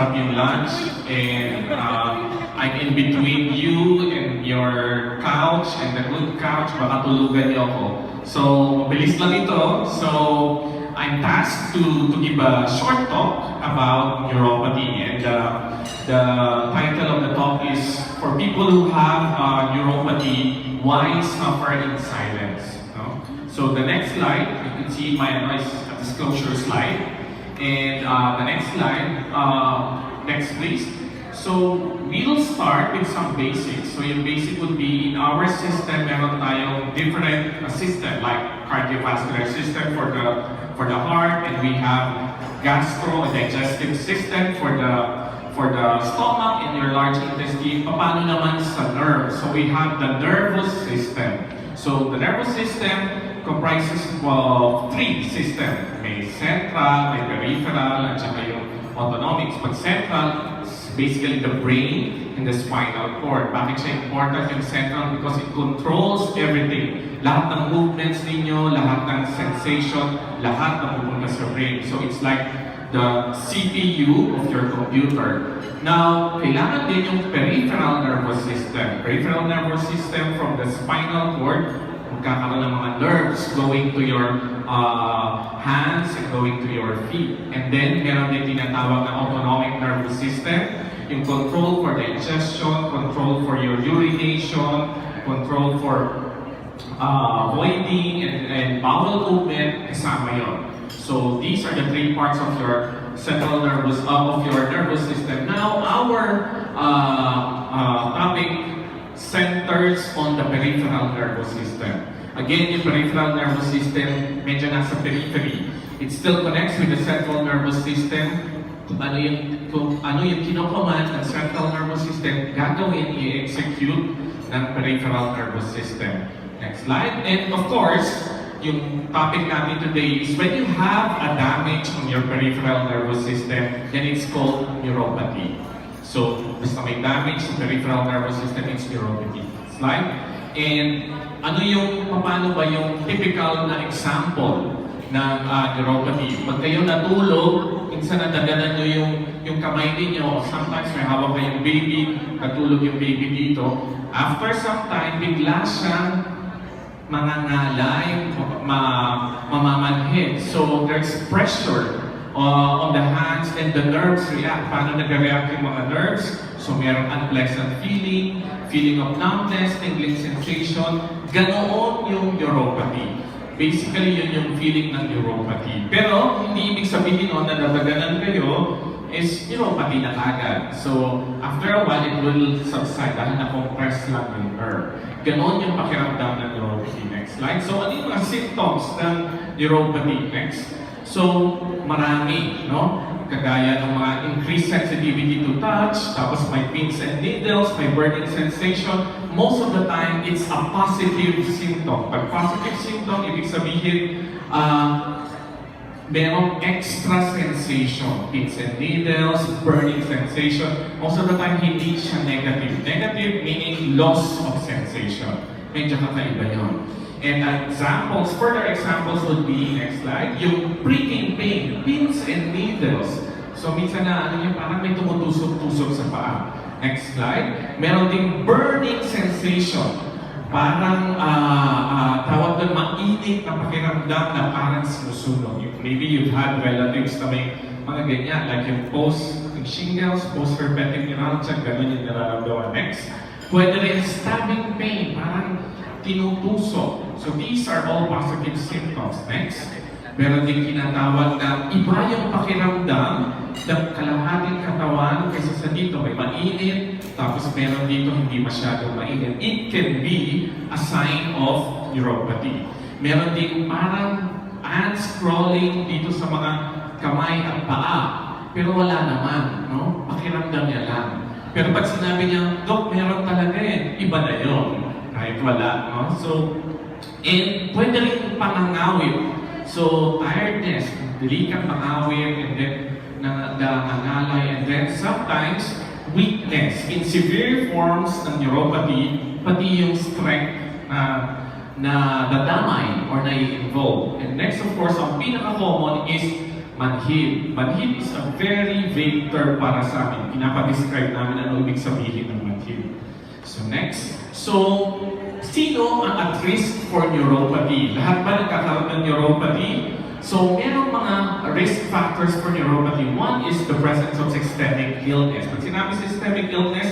masarap yung lunch, and I'm in between you and your couch and the good couch, baka tulugan niyo ako. So, mabilis lang ito. So, I'm tasked to give a short talk about neuropathy, and the title of the talk is for people who have neuropathy, why suffer in silence? No? So the next slide, you can see my disclosure slide, and the next slide, next please. So we'll start with some basics. So yung basic would be in our system, meron tayong different system like cardiovascular system for the heart, and we have gastro and digestive system for the stomach and your large intestine. Paano naman sa nerves? So we have the nervous system. So the nervous system comprises of three systems. May central, may peripheral, at saka yung autonomics. But central is basically the brain and the spinal cord. Bakit siya important yung central? Because it controls everything. Lahat ng movements ninyo, lahat ng sensation, lahat na pupunta sa brain. So it's like the CPU of your computer. Now, kailangan din yung peripheral nervous system. Peripheral nervous system from the spinal cord, magkakaroon ng mga nerves going to your hands and going to your feet. And then, meron din tinatawag na autonomic nervous system, yung control for digestion, control for your urination, control for voiding and bowel movement, kasama yun. So these are the three parts of your central nervous of your nervous system. Now our topic centers on the peripheral nervous system. Again, yung peripheral nervous system medyo nasa periphery. It still connects with the central nervous system. Kung ano yung kinocommand ng central nervous system, gagawin i-execute ng peripheral nervous system. Next slide. And of course, yung topic natin today is when you have a damage on your peripheral nervous system, then it's called neuropathy. So, basta may damage sa peripheral nervous system, it's neuropathy. Slide. And paano ba yung typical na example ng neuropathy? Pag kayo natulog, minsan nadaganan nyo yung kamay ninyo, sometimes may hawak kayong baby, natulog yung baby dito. After some time, bigla siyang mangangalay, mamamanhid. So there's pressure on the hands and the nerves react. Paano nag-react yung mga nerves? So merong unpleasant feeling of numbness, tingling sensation. Ganoon yung neuropathy. Basically, yun yung feeling ng neuropathy. Pero hindi ibig sabihin na nadaganan kayo is neuropathy na agad. So after a while, it will subside dahil na-compress lang yung nerve. Ganon yung pakiramdam ng neuropathy. Next slide. So, ano yung mga symptoms ng neuropathy? Next. So, marami, no? Kagaya ng mga increased sensitivity to touch, tapos may pins and needles, may burning sensation. Most of the time, it's a positive symptom. Pag positive symptom, ibig sabihin, merong extra sensation, pins and needles, burning sensation. Most of the time, hindi siya negative. Negative meaning loss of sensation. Medyo kakaiba yun. And examples, further examples would be, next slide, yung pricking pain, pins and needles. So minsan na yung parang may tumutusok-tusok sa paa. Next slide. Meron ding burning sensation. Parang tawag doon mainit na pakiramdam na parang sinusunog. Maybe you've had relatives na may mga ganyan, like yung shingles, post-herpetic neuralgia, gano'n yung nararamdaman. Next, pwede rin stabbing pain, parang tinutusok. So these are all positive symptoms. Next, meron din kinatawag na iba yung pakiramdam ng kalahating katawan kasi sa dito may mainit, tapos meron dito hindi masyadong mainit. It can be a sign of neuropathy. Meron din parang ants crawling dito sa mga kamay at paa, pero wala naman, no? Pakiramdam niya lang. Pero pag sinabi niya, Dok, meron talaga iba na yun. Kahit wala, no? So, and pwede rin pangangawit. So, tiredness, dili kang pangawit, and then nangangalay, and then sometimes weakness. In severe forms ng neuropathy, pati yung strength na dadamay or na-involve. And next, of course, ang pinaka-common is manhid. Manhid is a very vague term para sa amin. Pinapa-describe namin ano ibig sabihin ng manhid. So next. So, sino ang at risk for neuropathy? Lahat ba nagkakaroon ng neuropathy? So, merong mga risk factors for neuropathy. One is the presence of systemic illness. Pag sinabi systemic illness,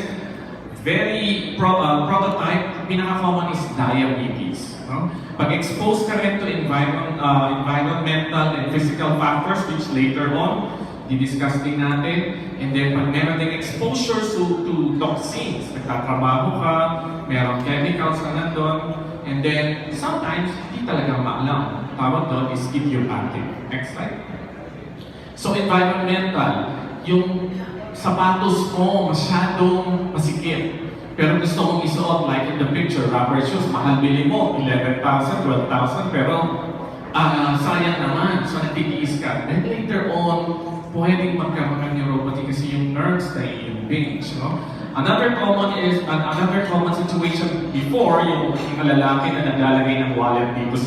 very prototype, pinaka-common is diabetes. No? Pag exposed ka rin to environmental and physical factors, which later on, di-discuss din natin. And then, pag meron din exposure to toxins, nagtatrabaho ka, merong chemicals na nandun, and then, sometimes, hindi talaga maalam. Tawag doon is idiopathic. Next slide. So, environmental, yung sapatos mo masyadong masikip. Pero gusto mong isuot, like in the picture, rubber shoes, mahal bili mo, 11,000, 12,000, pero sayang naman, so natitiis ka. Then later on, pwedeng magkaroon ng neuropathy kasi yung nerves na i-impinge. No? Another common situation before, yung lalaki na naglalagay ng wallet dito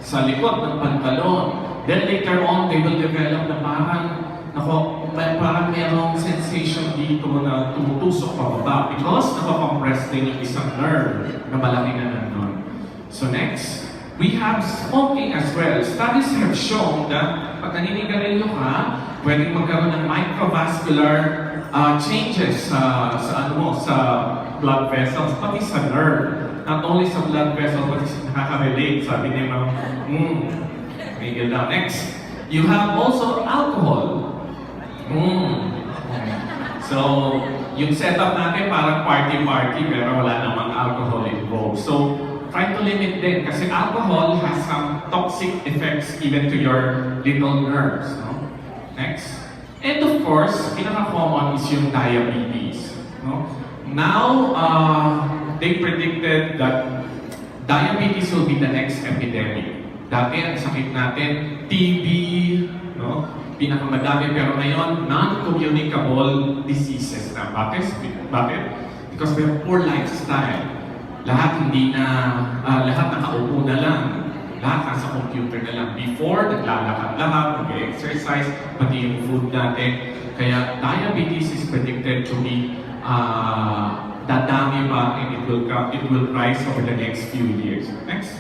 sa likod ng pantalon. Then later on, they will develop na parang merong sensation dito na tumutusok pababa because nakakompress din yung isang nerve na malaki na nandun. So next, we have smoking as well. Studies have shown that pag naninigarilyo ka, pwedeng magkaroon ng microvascular changes sa blood vessels, pati sa nerve. Not only sa blood vessels, but nakaka-relate, sabi ni Ma'am. Miguel now. Next, you have also alcohol. So, yung setup natin parang party-party pero wala namang alcohol involved. So, try to limit din kasi alcohol has some toxic effects even to your little nerves. No? Next. And of course, pinaka-common is yung diabetes. No? Now, they predicted that diabetes will be the next epidemic. Dati, ang sakit natin, TB, no? Pinakamadami, pero ngayon, non-communicable diseases na. Bakit? Because we have poor lifestyle. Lahat lahat nakaupo na lang. Lahat nasa computer na lang. Before, naglalakad lahat, nag-exercise, pati yung food natin. Kaya diabetes is predicted to be dadami pa and it will rise over the next few years. Next.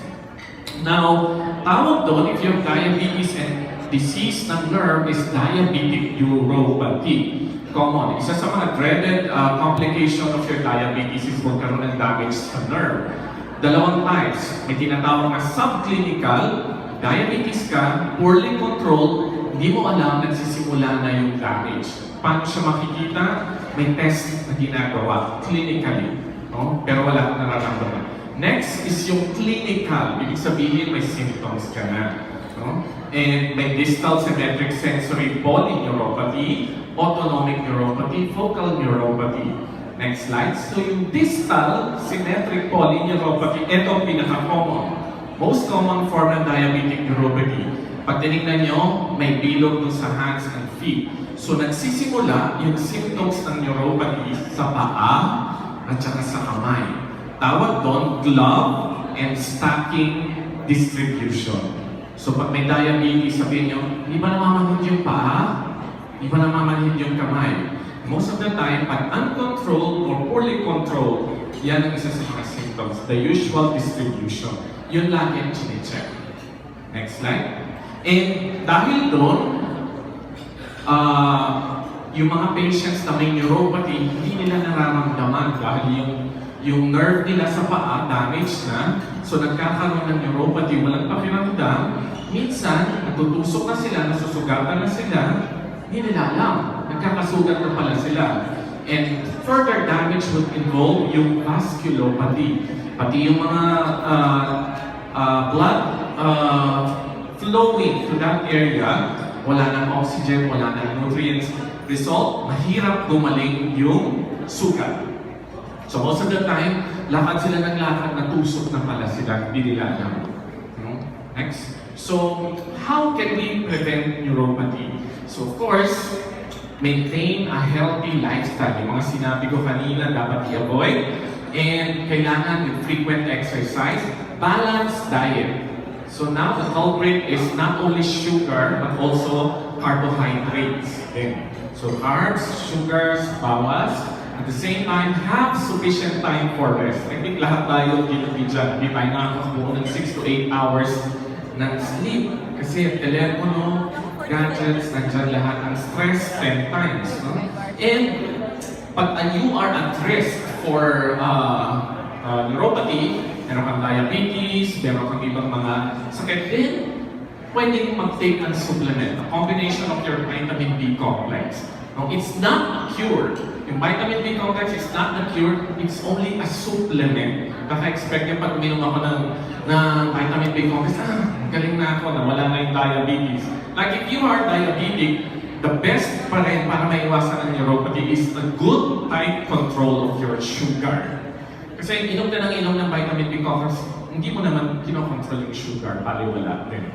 Now, tawag doon, if you have diabetes and disease ng nerve is diabetic neuropathy. Common. Isa sa mga dreaded complication of your diabetes is magkaroon ng damage sa nerve. Dalawang types. May tinatawag na subclinical, diabetes ka, poorly controlled, hindi mo alam nagsisimula na yung damage. Paano siya makikita? May test na ginagawa, clinically. No? Pero wala kang nararamdaman. Next is yung clinical. Ibig sabihin may symptoms ka na. No? And may distal symmetric sensory polyneuropathy, autonomic neuropathy, focal neuropathy. Next slide. So yung distal symmetric polyneuropathy, ito ang pinaka-common. Most common form ng diabetic neuropathy. Pag tinignan nyo, may bilog dun sa hands and feet. So nagsisimula yung symptoms ng neuropathy sa paa at saka sa kamay. Tawag doon, glove and stacking distribution. So pag may diabetes, sabihin nyo, di ba namamanhid yung paa? Di ba namamanhid yung kamay? Most of the time, pag uncontrolled or poorly controlled, yan ang isa sa mga symptoms. The usual distribution. Yun lagi ang chine-check. Next slide. And dahil doon, yung mga patients na may neuropathy, hindi nila nararamdaman dahil yung nerve nila sa paa damage na, so nagkakaroon ng neuropathy, walang pakiramdam. Minsan, natutusok na sila, nasusugatan na sila, hindi nila alam, nagkakasugat na pala sila. And further damage would involve yung vasculopathy, pati yung mga blood flowing to that area, wala nang oxygen, wala nang nutrients. Result, mahirap gumaling yung sugat. So most of the time, lakad sila ng lakad, natusok na pala sila, hindi nila alam. Next. So, how can we prevent neuropathy? So of course, maintain a healthy lifestyle. Yung mga sinabi ko kanina, dapat i-avoid. And kailangan with frequent exercise, balanced diet. So now the culprit is not only sugar, but also carbohydrates din. So carbs, sugars, bawas. At the same time, have sufficient time for rest. I think lahat tayo guilty dyan. Hindi tayo nakakabuo ng 6 to 8 hours ng sleep. Kasi telepono, gadgets, nandyan lahat. Ang stress 10 times. No? And pag you are at risk for neuropathy, meron kang diabetes, meron kang ibang mga sakit din, pwedeng mag-take ng supplement. A combination of your vitamin B complex. No, it's not a cure. Yung vitamin B complex is not a cure, it's only a supplement. Baka expect nyo pag uminom ako ng vitamin B complex, galing na ako, nawala na yung diabetes. Like if you are diabetic, the best pa rin para maiwasan ang neuropathy is a good tight control of your sugar. Kasi inom ka ng vitamin B complex, hindi mo naman kinokontrol yung sugar, baliwala din.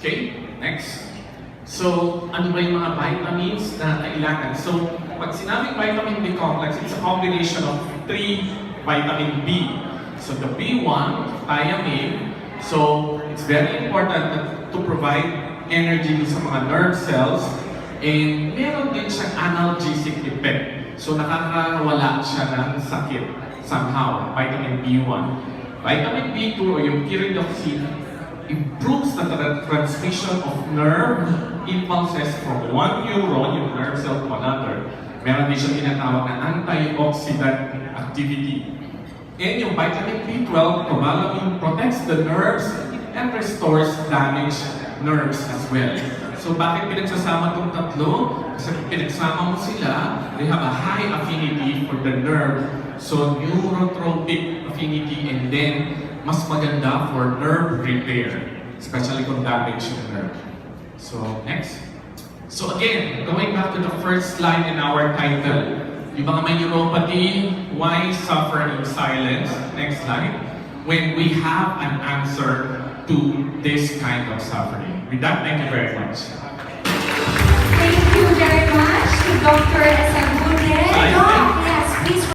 Okay, next. So, ano ba yung mga vitamins na kailangan? So, pag sinabing vitamin B complex, it's a combination of 3 vitamin B. So, the B1, thiamine. So, it's very important to provide energy sa mga nerve cells. And meron din siyang analgesic effect. So, nakakawala siya ng sakit somehow, vitamin B1. Vitamin B2 o yung pyridoxine improves the transmission of nerve impulses from one neuron, yung nerve cell, to another. Meron din siyang tinatawag na antioxidant activity. And yung vitamin B12, covalently protects the nerves and restores damaged nerves as well. So bakit pinagsasama itong tatlo? Kasi pinagsama mo sila, they have a high affinity for the nerve. So neurotropic affinity, and then mas maganda for nerve repair, especially kung damage yung nerve. So, next. So again, going back to the first slide in our title, yung mga may neuropathy, why suffer in silence? Next slide. When we have an answer to this kind of suffering. With that, thank you very much. Thank you very much to Dr. Esagude. Doc, yes, please.